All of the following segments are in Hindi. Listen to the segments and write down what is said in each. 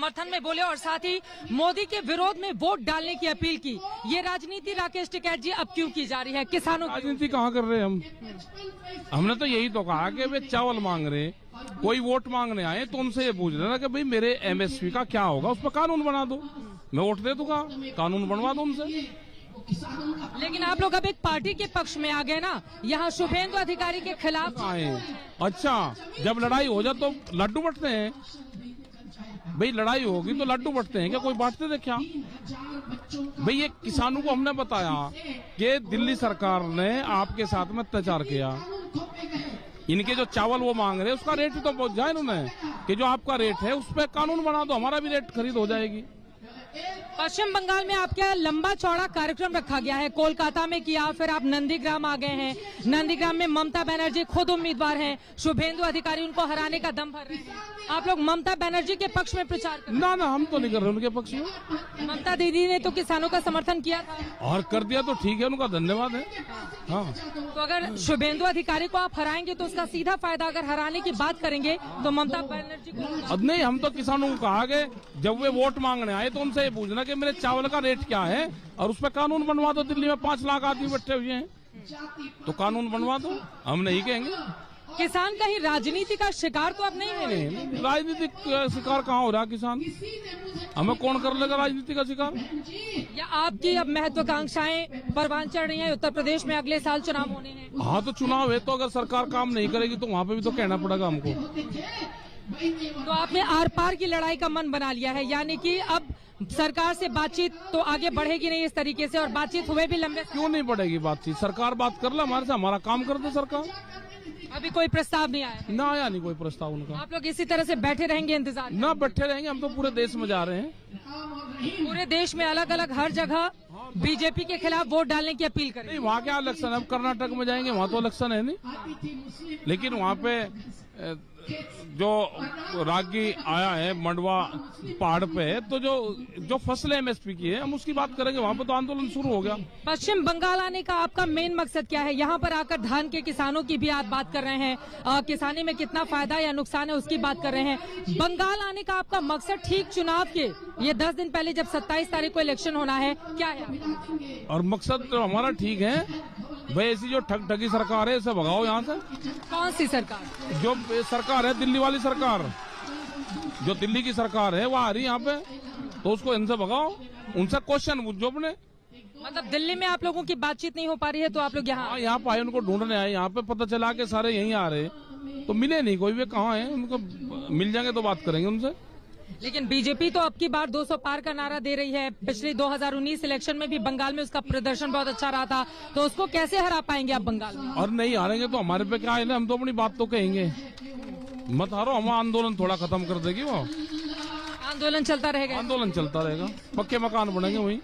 समर्थन में बोले और साथ ही मोदी के विरोध में वोट डालने की अपील की। ये राजनीति राकेश टिकैत जी अब क्यों की जा रही है? किसानों की राजनीति कहाँ कर रहे हैं हमने तो यही तो कहा कि वे चावल मांग रहे, कोई वोट मांगने आए तो उनसे ये पूछ रहे ना कि भाई मेरे एमएसपी का क्या होगा, उस पर कानून बना दो, मैं वोट दे दूंगा, कानून बनवा दो उनसे। लेकिन आप लोग अब एक पार्टी के पक्ष में आ गए ना, यहाँ शुभेंदु अधिकारी के खिलाफ आए। अच्छा, जब लड़ाई हो जाए तो लड्डू बंटते हैं भाई, लड़ाई होगी तो लड्डू बंटते हैं क्या? कोई बांटते थे क्या भाई? ये किसानों को हमने बताया कि दिल्ली सरकार ने आपके साथ में अत्याचार किया, इनके जो चावल वो मांग रहे उसका रेट तो पहुंच जाए इन्होंने कि जो आपका रेट है उस पर कानून बना दो, हमारा भी रेट खरीद हो जाएगी। पश्चिम बंगाल में आपके यहाँ लंबा चौड़ा कार्यक्रम रखा गया है, कोलकाता में किया, फिर आप नंदीग्राम आ गए हैं। नंदीग्राम में ममता बनर्जी खुद उम्मीदवार हैं, शुभेंदु अधिकारी उनको हराने का दम भर रहे हैं। आप लोग ममता बनर्जी के पक्ष में प्रचार कर? ना हम तो नहीं कर रहे उनके पक्ष में। ममता दीदी ने तो किसानों का समर्थन किया था और कर दिया तो ठीक है, उनका धन्यवाद है। हाँ, तो अगर शुभेंदु अधिकारी को आप हराएंगे तो उसका सीधा फायदा, अगर हराने की बात करेंगे तो ममता बनर्जी को नहीं, हम तो किसानों को कहा कि जब वे वोट मांगने आए तो उनसे ये पूछना कि मेरे चावल का रेट क्या है और उस पर कानून बनवा दो। दिल्ली में 5 लाख आदमी बैठे हुए हैं तो कानून बनवा दो, हम नहीं कहेंगे। किसान कहीं राजनीति का शिकार तो अब नहीं है? राजनीतिक शिकार कहाँ हो रहा किसान? हमें कौन कर लेगा राजनीति का शिकार? या आपकी अब महत्वाकांक्षाएं परवान चढ़ रही हैं? उत्तर प्रदेश में अगले साल चुनाव होने हैं। हाँ, तो चुनाव है तो अगर सरकार काम नहीं करेगी तो वहाँ पे भी तो कहना पड़ेगा हमको। तो आपने आर पार की लड़ाई का मन बना लिया है, यानी कि अब सरकार से बातचीत तो आगे बढ़ेगी नहीं इस तरीके से, और बातचीत हुए भी लंबे। क्यों नहीं बढ़ेगी बातचीत? सरकार बात कर ले हमारे से, हमारा काम कर दे सरकार। अभी कोई प्रस्ताव नहीं आया? ना आया नहीं कोई प्रस्ताव उनका। आप लोग इसी तरह से बैठे रहेंगे इंतजार? ना बैठे रहेंगे, हम तो पूरे देश में जा रहे हैं। पूरे देश में अलग अलग हर जगह बीजेपी के खिलाफ वोट डालने की अपील करें? नहीं, वहाँ क्या इलेक्शन है? अब कर्नाटक में जाएंगे, वहाँ तो इलेक्शन है नहीं, लेकिन वहाँ पे जो रागी आया है मंडवा पहाड़ पे, तो जो फसलें एमएसपी की है हम उसकी बात करेंगे। वहाँ पे तो आंदोलन शुरू हो गया। पश्चिम बंगाल आने का आपका मेन मकसद क्या है? यहाँ पर आकर धान के किसानों की भी आप बात कर रहे हैं, किसानी में कितना फायदा या नुकसान है उसकी बात कर रहे हैं। बंगाल आने का आपका मकसद ठीक चुनाव के ये 10 दिन पहले जब 27 तारीख को इलेक्शन होना है, क्या है? और मकसद तो हमारा ठीक है भाई, ऐसी जो ठगी सरकार है इसे भगाओ यहाँ से। कौन सी सरकार? जो सरकार है दिल्ली वाली सरकार, जो दिल्ली की सरकार है वो आ रही यहाँ पे, तो उसको इनसे भगाओ, उनसे क्वेश्चन पूछो अपने। मतलब दिल्ली में आप लोगों की बातचीत नहीं हो पा रही है तो आप लोग यहाँ पे आए, उनको ढूंढने आए। यहाँ पे पता चला कि सारे यहीं आ रहे तो मिले नहीं कोई, वे कहाँ है? उनको मिल जाएंगे तो बात करेंगे उनसे। लेकिन बीजेपी तो अब की बार 200 पार का नारा दे रही है। पिछले 2019 इलेक्शन में भी बंगाल में उसका प्रदर्शन बहुत अच्छा रहा था, तो उसको कैसे हरा पाएंगे आप बंगाल में? और नहीं हारेंगे तो हमारे पे क्या है? हम तो अपनी बात तो कहेंगे, मत हारो, हम आंदोलन थोड़ा खत्म कर देगी। वो आंदोलन चलता रहेगा? आंदोलन चलता रहेगा, पक्के मकान बनेंगे वहीं।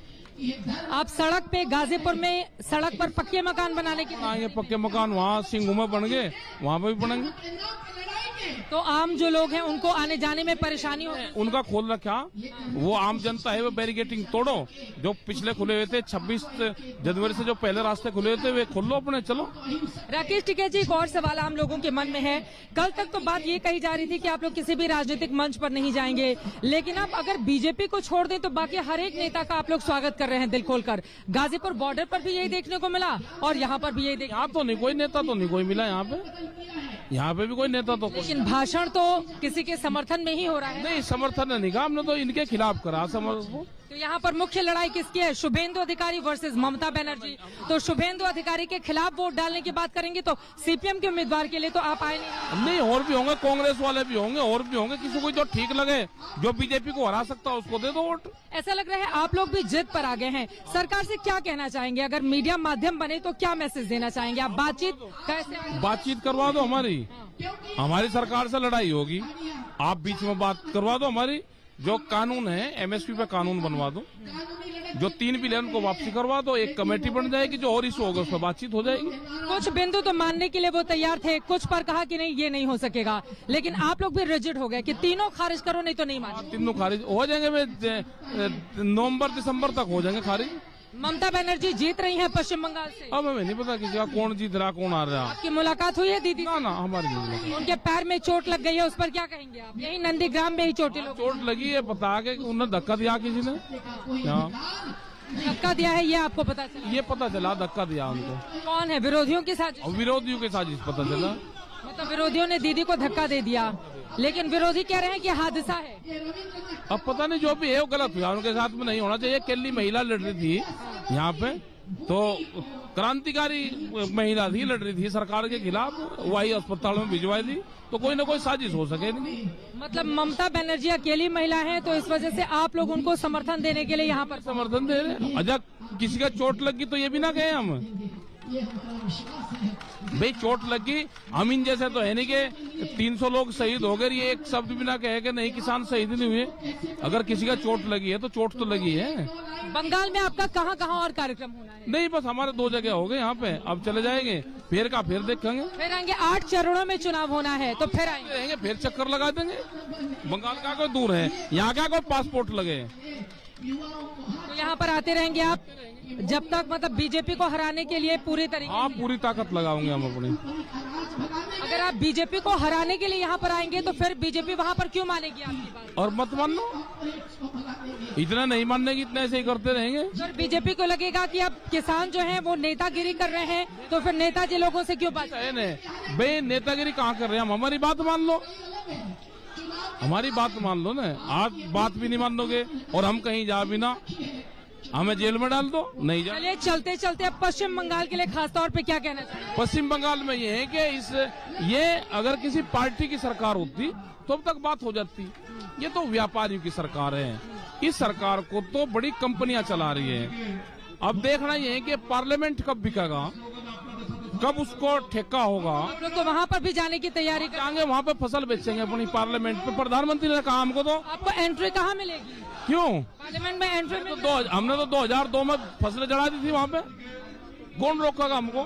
आप सड़क पे गाजीपुर में सड़क पर पक्के मकान बनाने के आएंगे, पक्के मकान वहाँ सिंघू में बन गए, वहाँ पे भी बनेंगे। तो आम जो लोग हैं उनको आने जाने में परेशानी हो? उनका खोल रखा, वो आम जनता है वो बैरिकेटिंग तोड़ो, जो पिछले खुले हुए थे 26 जनवरी से जो पहले रास्ते खुले हुए थे वे खोल लो अपने, चलो। राकेश टिकैत जी, एक और सवाल आम लोगों के मन में है। कल तक तो बात ये कही जा रही थी कि आप लोग किसी भी राजनीतिक मंच पर नहीं जाएंगे, लेकिन अब अगर बीजेपी को छोड़ दें तो बाकी हर एक नेता का आप लोग स्वागत कर रहे हैं दिल खोलकर। गाजीपुर बॉर्डर पर भी यही देखने को मिला और यहाँ पर भी यही यहाँ तो नहीं कोई नेता तो नहीं कोई मिला यहाँ पे भी कोई नेता तो। लेकिन भाषण तो किसी के समर्थन में ही हो रहा है। नहीं, समर्थन नहीं कहा हमने, तो इनके खिलाफ करा समर्थन। तो यहाँ पर मुख्य लड़ाई किसकी है? शुभेंदु अधिकारी वर्सेस ममता बनर्जी। तो शुभेंदु अधिकारी के खिलाफ वोट डालने की बात करेंगे तो सीपीएम के उम्मीदवार के लिए तो आप आए नहीं, और भी होंगे, कांग्रेस वाले भी होंगे, और भी होंगे, किसी को जो ठीक लगे, जो बीजेपी को हरा सकता है उसको दे दो वोट। ऐसा लग रहा है आप लोग भी जिद पर आ गए हैं। सरकार से क्या कहना चाहेंगे? अगर मीडिया माध्यम बने तो क्या मैसेज देना चाहेंगे आप? बातचीत कैसे? बातचीत करवा दो, हमारी सरकार से लड़ाई होगी, आप बीच में बात करवा दो। हमारी जो कानून है एमएसपी पे कानून बनवा दो, जो 3 बिलियन को वापसी करवा दो, एक कमेटी बन जाएगी, जो और इशू होगा उस पर बातचीत हो जाएगी। कुछ बिंदु तो मानने के लिए वो तैयार थे, कुछ पर कहा कि नहीं ये नहीं हो सकेगा, लेकिन आप लोग भी रिजिड हो गए कि तीनों खारिज करो नहीं तो नहीं माने। तीनों खारिज हो जाएंगे, नवंबर दिसंबर तक हो जाएंगे खारिज। ममता बनर्जी जीत रही हैं पश्चिम बंगाल से। अब हमें नहीं पता कि क्या कौन जीत रहा कौन आ रहा। आपकी मुलाकात हुई है दीदी से? ना ना हमारी नहीं मुलाकात। उनके पैर में चोट लग गई है, उस पर क्या कहेंगे आप? यही नंदीग्राम में ही चोटिल लोग चोट लगी है, पता के उन्हें धक्का दिया किसी ने। हाँ, धक्का दिया है ये आपको पता चला? ये पता चला धक्का दिया उनको। कौन है? विरोधियों की साजिश? और विरोधियों के साजिश पता चला। मतलब विरोधियों ने दीदी को धक्का दे दिया, लेकिन विरोधी कह रहे हैं कि हादसा है। अब पता नहीं जो भी है वो गलत हुआ, उनके साथ में नहीं होना चाहिए। केली महिला लड़ रही थी यहाँ पे, तो क्रांतिकारी महिला थी, लड़ रही थी सरकार के खिलाफ, वही अस्पताल में भिजवाई थी, तो कोई ना कोई साजिश हो सके नहीं। मतलब ममता बनर्जी अकेली महिला है, तो इस वजह से आप लोग उनको समर्थन देने के लिए यहाँ पर समर्थन दे रहे। अच्छा किसी का चोट लगी तो ये भी ना कहे हम, भाई चोट लगी, हम इन जैसे तो है नहीं कि 300 लोग शहीद हो गए, ये एक शब्द भी ना कहे कि नहीं किसान शहीद नहीं हुए। अगर किसी का चोट लगी है तो चोट तो लगी है। बंगाल में आपका कहाँ कहाँ और कार्यक्रम होना है? नहीं बस हमारे 2 जगह हो गए यहाँ पे, अब चले जाएंगे, फिर का फिर देखेंगे। फिर आएंगे, 8 चरणों में चुनाव होना है, तो फिर आएंगे रहेंगे, फिर चक्कर लगा देंगे। बंगाल का कोई दूर है, यहाँ क्या कोई पासपोर्ट लगे। तो यहाँ पर आते रहेंगे आप जब तक मतलब बीजेपी को हराने के लिए पूरी तरीके? हाँ पूरी ताकत लगाऊंगे हम अपनी। अगर आप बीजेपी को हराने के लिए यहाँ पर आएंगे तो फिर बीजेपी वहाँ पर क्यों मानेगी आपकी बात? और मत मान लो, इतना नहीं मानने की, इतना ऐसे ही करते रहेंगे। सर बीजेपी को लगेगा कि अब किसान जो हैं वो नेतागिरी कर रहे हैं, तो फिर नेताजी लोगों से क्यों बात? भाई नेतागिरी कहाँ कर रहे हैं हम? हमारी बात मान लो, हमारी बात मान लो ना। आज बात भी नहीं मान लोगे और हम कहीं जा भी ना, हमें जेल में डाल दो, नहीं जा। चलिए चलते चलते अब पश्चिम बंगाल के लिए खास तौर पे क्या कहना चाहिए? पश्चिम बंगाल में ये है कि ये अगर किसी पार्टी की सरकार होती तो अब तक बात हो जाती। ये तो व्यापारियों की सरकार है, इस सरकार को तो बड़ी कंपनियां चला रही है। अब देखना ये है कि पार्लियामेंट कब बिकेगा, कब उसको ठेका होगा। आप लोग तो वहाँ पर भी जाने की तैयारी कर? जाएंगे वहाँ पे, फसल बेचेंगे अपनी पार्लियामेंट पे। प्रधानमंत्री ने कहा हमको तो। आपको एंट्री कहाँ मिलेगी? क्यों? पार्लियामेंट में एंट्री में तो हमने तो 2002 में फसलें चढ़ा दी थी वहाँ पे, कौन रोकेगा हमको?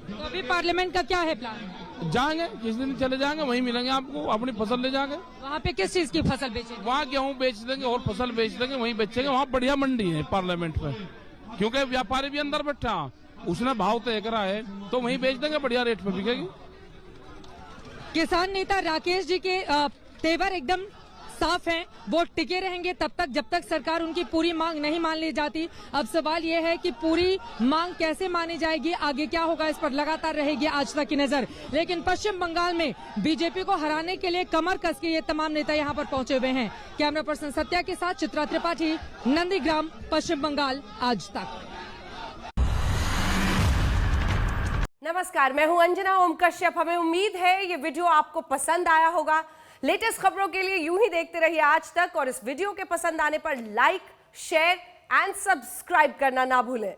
तो अभी पार्लियामेंट का क्या है प्लान? जाएंगे, किस दिन चले जाएंगे, वहीं मिलेंगे आपको, अपनी फसल ले जाएंगे। वहाँ पे किस चीज की फसल बेचेंगे? वहाँ गेहूँ बेच देंगे और फसल बेच देंगे, वहीं बेचेंगे। वहाँ बढ़िया मंडी है पार्लियामेंट में, क्योंकि व्यापारी भी अंदर बैठा, उसने भाव तय करा है, तो वहीं बेच देंगे, बढ़िया रेट पे बिकेगी। किसान नेता राकेश जी के तेवर एकदम साफ हैं, वो टिके रहेंगे तब तक जब तक सरकार उनकी पूरी मांग नहीं मान ली जाती। अब सवाल ये है कि पूरी मांग कैसे मानी जाएगी, आगे क्या होगा, इस पर लगातार रहेगी आज तक की नजर। लेकिन पश्चिम बंगाल में बीजेपी को हराने के लिए कमर कस के ये तमाम नेता यहाँ पर पहुंचे हुए हैं। कैमरा पर्सन सत्या के साथ चित्रा त्रिपाठी, नंदीग्राम, पश्चिम बंगाल, आज तक। नमस्कार, मैं हूं अंजना ओम कश्यप। हमें उम्मीद है ये वीडियो आपको पसंद आया होगा। लेटेस्ट खबरों के लिए यूं ही देखते रहिए आज तक, और इस वीडियो के पसंद आने पर लाइक, शेयर एंड सब्सक्राइब करना ना भूलें।